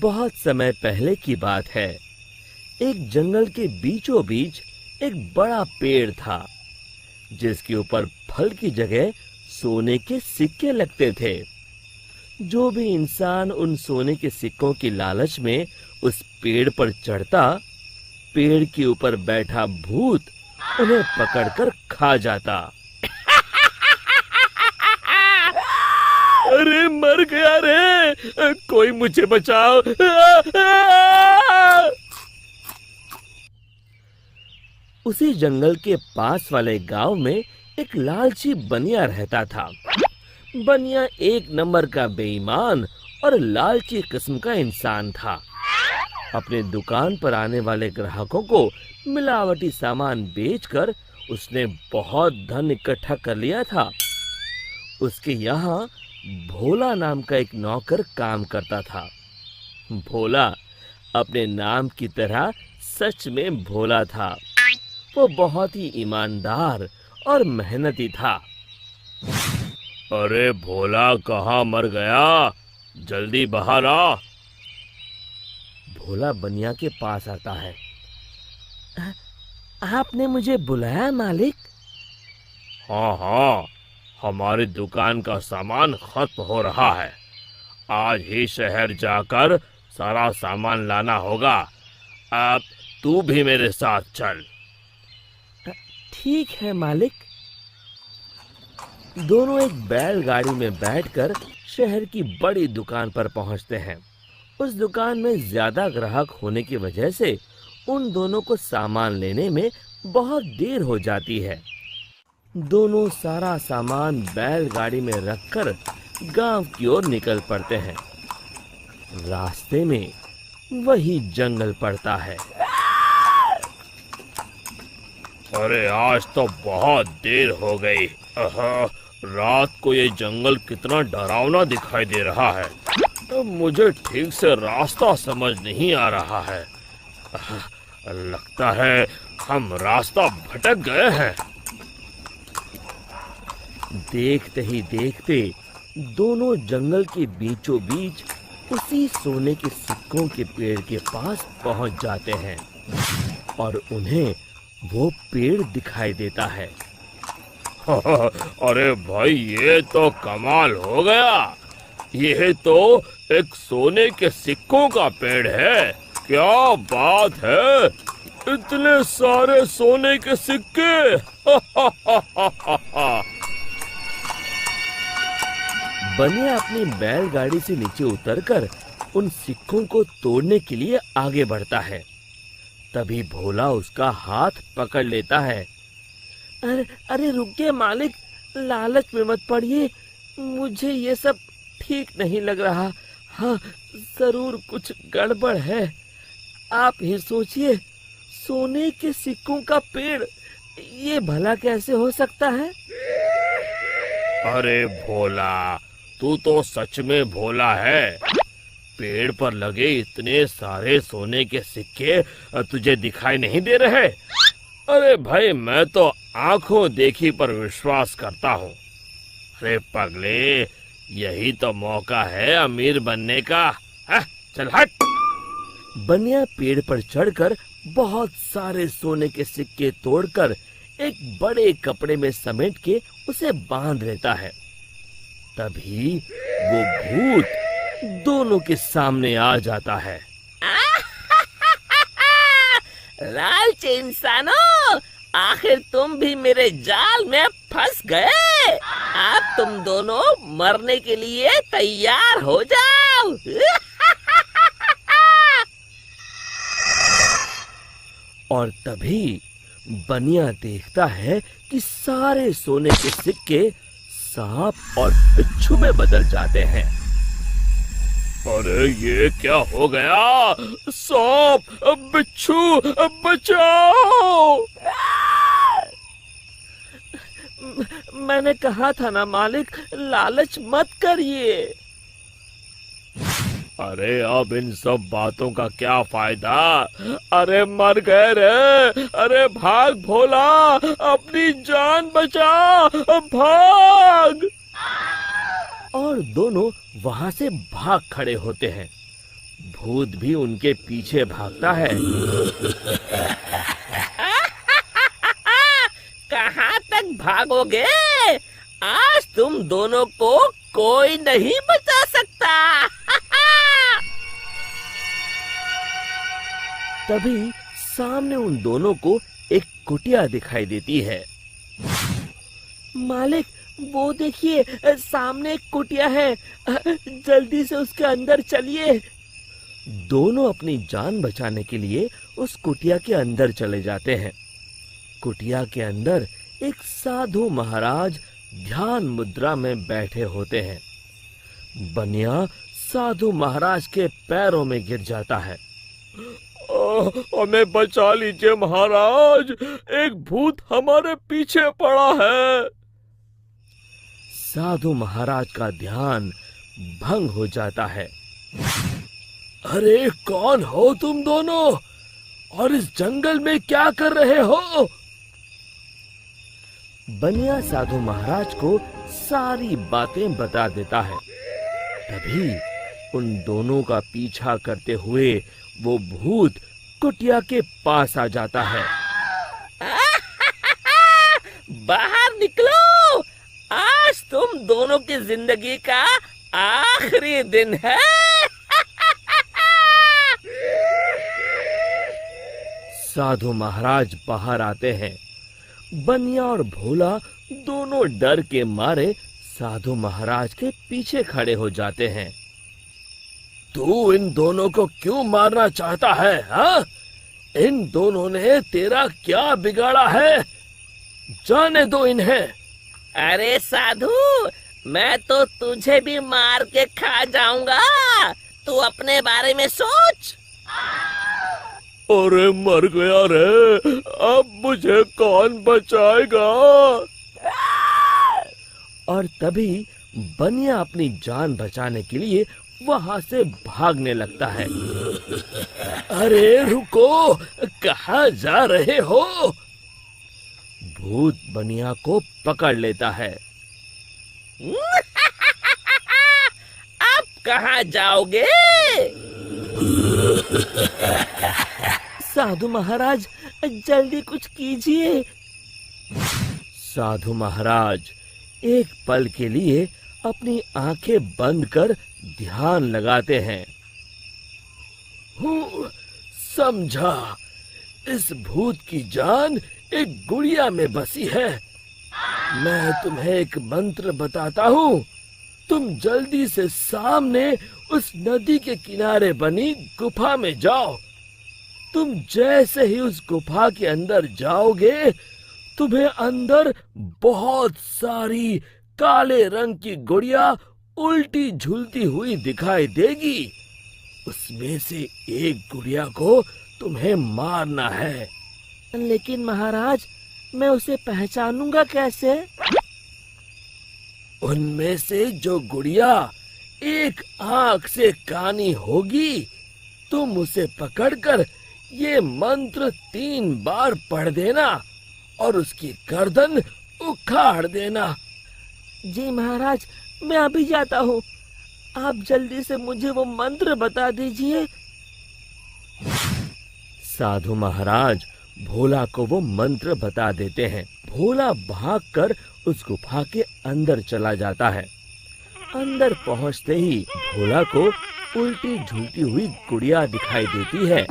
बहुत समय पहले की बात है। एक जंगल के बीचों बीच एक बड़ा पेड़ था, जिसके ऊपर फल की जगह सोने के सिक्के लगते थे। जो भी इंसान उन सोने के सिक्कों की लालच में उस पेड़ पर चढ़ता, पेड़ के ऊपर बैठा भूत उन्हें पकड़कर खा जाता। अरे मर गया रे, कोई मुझे बचाओ। उसी जंगल के पास वाले गांव में एक लालची बनिया रहता था। बनिया एक नंबर का बेईमान और लालची किस्म का इंसान था। अपने दुकान पर आने वाले ग्राहकों को मिलावटी सामान बेचकर उसने बहुत धन इकट्ठा कर लिया था। उसके यहाँ भोला नाम का एक नौकर काम करता था। भोला अपने नाम की तरह सच में भोला था। वो बहुत ही ईमानदार और मेहनती था। अरे भोला कहाँ मर गया? जल्दी बाहर आ। भोला बनिया के पास आता है। आपने मुझे बुलाया मालिक? हाँ हाँ, हमारी दुकान का सामान खत्म हो रहा है। आज ही शहर जाकर सारा सामान लाना होगा। अब तू भी मेरे साथ चल। ठीक है मालिक। दोनों एक बैलगाड़ी में बैठकर शहर की बड़ी दुकान पर पहुंचते हैं। उस दुकान में ज्यादा ग्राहक होने की वजह से उन दोनों को सामान लेने में बहुत देर हो जाती है। दोनों सारा सामान बैलगाड़ी में रखकर गांव की ओर निकल पड़ते हैं। रास्ते में वही जंगल पड़ता है। अरे आज तो बहुत देर हो गई। रात को ये जंगल कितना डरावना दिखाई दे रहा है। मुझे ठीक से रास्ता समझ नहीं आ रहा है। लगता है हम रास्ता भटक गए हैं। देखते ही देखते दोनों जंगल के बीचों बीच उसी सोने के सिक्कों के पेड़ के पास पहुंच जाते हैं और उन्हें वो पेड़ दिखाई देता है। अरे भाई, ये तो कमाल हो गया। ये तो एक सोने के सिक्कों का पेड़ है। क्या बात है, इतने सारे सोने के सिक्के। बनिया अपनी बैलगाड़ी से नीचे उतरकर उन सिक्कों को तोड़ने के लिए आगे बढ़ता है। तभी भोला उसका हाथ पकड़ लेता है। अरे रुकिए मालिक, लालच में मत पड़िए। मुझे ये सब ठीक नहीं लग रहा। हाँ, जरूर कुछ गड़बड़ है। आप ही सोचिए, सोने के सिक्कों का पेड़, ये भला कैसे हो सकता है? अरे भोला, तू तो सच में भोला है। पेड़ पर लगे इतने सारे सोने के सिक्के तुझे दिखाई नहीं दे रहे? अरे भाई, मैं तो आंखों देखी पर विश्वास करता हूँ। अरे पगले, यही तो मौका है अमीर बनने का। चल हट। बनिया पेड़ पर चढ़कर बहुत सारे सोने के सिक्के तोड़कर एक बड़े कपड़े में समेट के उसे बांध लेता है। तभी वो भूत दोनों के सामने आ जाता है। लालची इंसानों, आखिर तुम भी मेरे जाल में फंस गए। अब तुम दोनों मरने के लिए तैयार हो जाओ। और तभी बनिया देखता है कि सारे सोने के सिक्के सांप और बिच्छू में बदल जाते हैं। अरे ये क्या हो गया? सांप, बिच्छू, बचाओ! मैंने कहा था ना मालिक, लालच मत करिए। अरे अब इन सब बातों का क्या फायदा? अरे मर गए रे। अरे भाग भोला, अपनी जान बचा, भाग। और दोनों वहां से भाग खड़े होते हैं। भूत भी उनके पीछे भागता है। कहाँ तक भागोगे? आज तुम दोनों को कोई नहीं बचा सकता। तभी सामने उन दोनों को एक कुटिया दिखाई देती है। मालिक, वो देखिए, सामने एक कुटिया है, जल्दी से उसके अंदर चलिए। दोनों अपनी जान बचाने के लिए उस कुटिया के अंदर चले जाते हैं। कुटिया के अंदर एक साधु महाराज ध्यान मुद्रा में बैठे होते हैं। बनिया साधु महाराज के पैरों में गिर जाता है। हमें बचा लीजिए महाराज, एक भूत हमारे पीछे पड़ा है। साधु महाराज का ध्यान भंग हो जाता है। अरे कौन हो तुम दोनों, और इस जंगल में क्या कर रहे हो? बनिया साधु महाराज को सारी बातें बता देता है। तभी उन दोनों का पीछा करते हुए वो भूत कुटिया के पास आ जाता है। बाहर निकलो, आज तुम दोनों की जिंदगी का आखिरी दिन है। साधु महाराज बाहर आते हैं। बनिया और भोला दोनों डर के मारे साधु महाराज के पीछे खड़े हो जाते हैं। तू इन दोनों को क्यों मारना चाहता है? हाँ? इन दोनों ने तेरा क्या बिगाड़ा है? जाने दो इन्हें। अरे साधु, मैं तो तुझे भी मार के खा जाऊंगा, तू अपने बारे में सोच। अरे मर गया रे, अब मुझे कौन बचाएगा? और तभी बनिया अपनी जान बचाने के लिए वहां से भागने लगता है। अरे रुको, कहाँ जा रहे हो? भूत बनिया को पकड़ लेता है। अब कहाँ जाओगे? साधु महाराज, जल्दी कुछ कीजिए। साधु महाराज एक पल के लिए अपनी आंखें बंद कर ध्यान लगाते हैं। समझा, इस भूत की जान एक गुड़िया में बसी है। मैं तुम्हें एक मंत्र बताता हूँ, तुम जल्दी से सामने उस नदी के किनारे बनी गुफा में जाओ। तुम जैसे ही उस गुफा के अंदर जाओगे, तुम्हें अंदर बहुत सारी काले रंग की गुड़िया उल्टी झूलती हुई दिखाई देगी। उसमें से एक गुड़िया को तुम्हें मारना है। लेकिन महाराज, मैं उसे पहचानूंगा कैसे? उनमें से जो गुड़िया एक आंख से कानी होगी, तुम उसे पकड़कर ये मंत्र 3 बार पढ़ देना और उसकी गर्दन उखाड़ देना। जी महाराज, मैं अभी जाता हूँ, आप जल्दी से मुझे वो मंत्र बता दीजिए। साधु महाराज भोला को वो मंत्र बता देते हैं। भोला भागकर उस गुफा के अंदर चला जाता है। अंदर पहुंचते ही भोला को उल्टी झूलती हुई गुड़िया दिखाई देती है।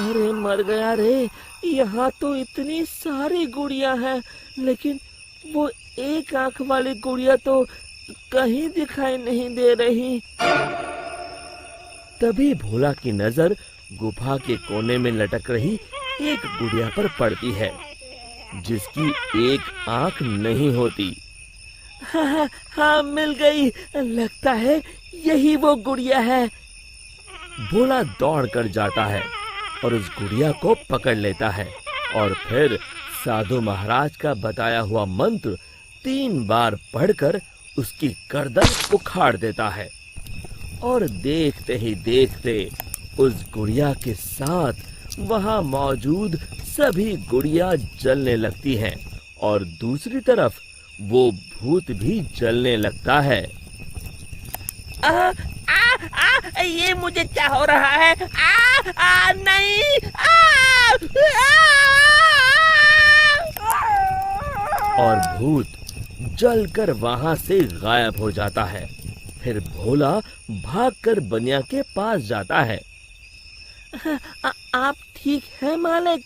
अरे मर गया रे, यहाँ तो इतनी सारी गुड़िया हैं, लेकिन वो एक आंख वाली गुड़िया तो कहीं दिखाई नहीं दे रही। तभी भोला की नजर गुफा के कोने में लटक रही एक गुड़िया पर पड़ती है, जिसकी एक आंख नहीं होती। हाँ, मिल गई, लगता है यही वो गुड़िया है। भोला दौड़ कर जाता है और उस गुड़िया को पकड़ लेता है और फिर साधु महाराज का बताया हुआ मंत्र 3 बार पढ़कर उसकी गर्दन उखाड़ देता है। और देखते ही देखते उस गुड़िया के साथ वहां मौजूद सभी गुड़िया जलने लगती हैं और दूसरी तरफ वो भूत भी जलने लगता है। ये मुझे क्या हो रहा है? नहीं! और भूत जलकर वहां से गायब हो जाता है। फिर भोला भागकर बनिया के पास जाता है। आप ठीक है मालिक?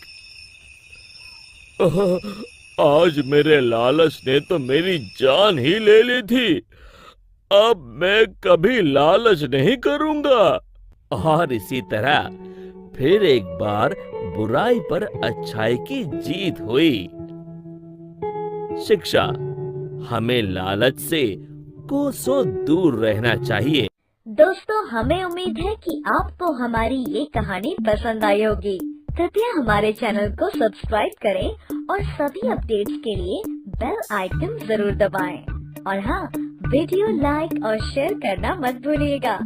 आज मेरे लालच ने तो मेरी जान ही ले ली थी। अब मैं कभी लालच नहीं करूंगा। और इसी तरह फिर एक बार बुराई पर अच्छाई की जीत हुई। शिक्षा: हमें लालच से कोसों दूर रहना चाहिए। दोस्तों, हमें उम्मीद है कि आपको हमारी ये कहानी पसंद आई होगी। कृपया हमारे चैनल को सब्सक्राइब करें और सभी अपडेट्स के लिए बेल आइकन जरूर दबाएं। और हाँ, वीडियो लाइक और शेयर करना मत भूलिएगा।